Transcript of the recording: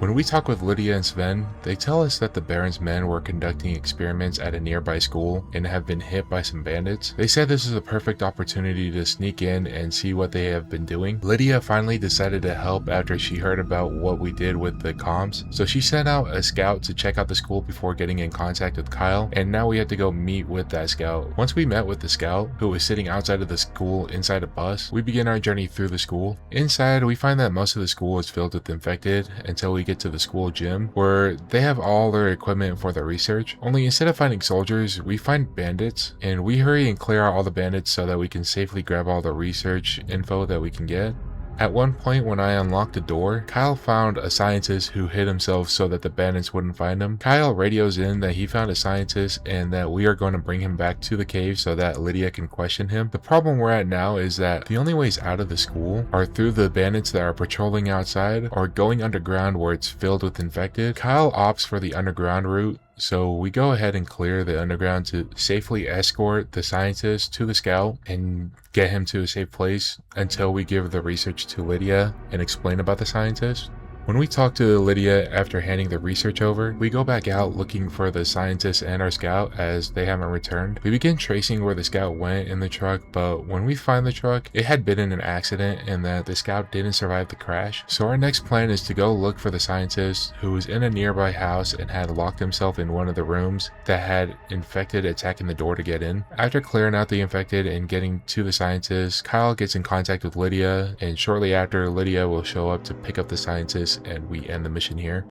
When we talk with Lydia and Sven, they tell us that the Baron's men were conducting experiments at a nearby school and have been hit by some bandits. They said this is a perfect opportunity to sneak in and see what they have been doing. Lydia finally decided to help after she heard about what we did with the comms, so she sent out a scout to check out the school before getting in contact with Kyle, and now we had to go meet with that scout. Once we met with the scout, who was sitting outside of the school inside a bus, we begin our journey through the school. Inside, we find that most of the school is filled with infected until we get to the school gym, where they have all their equipment for their research. Only instead of finding soldiers, we find bandits, and we hurry and clear out all the bandits so that we can safely grab all the research info that we can get. At one point when I unlocked the door, Kyle found a scientist who hid himself so that the bandits wouldn't find him. Kyle radios in that he found a scientist and that we are going to bring him back to the cave so that Lydia can question him. The problem we're at now is that the only ways out of the school are through the bandits that are patrolling outside or going underground where it's filled with infected. Kyle opts for the underground route, so we go ahead and clear the underground to safely escort the scientist to the scout and get him to a safe place until we give the research to Lydia and explain about the scientist. When we talk to Lydia after handing the research over, we go back out looking for the scientist and our scout as they haven't returned. We begin tracing where the scout went in the truck, but when we find the truck, it had been in an accident and that the scout didn't survive the crash. So our next plan is to go look for the scientist who was in a nearby house and had locked himself in one of the rooms that had infected attacking the door to get in. After clearing out the infected and getting to the scientist, Kyle gets in contact with Lydia, and shortly after, Lydia will show up to pick up the scientist and we end the mission here.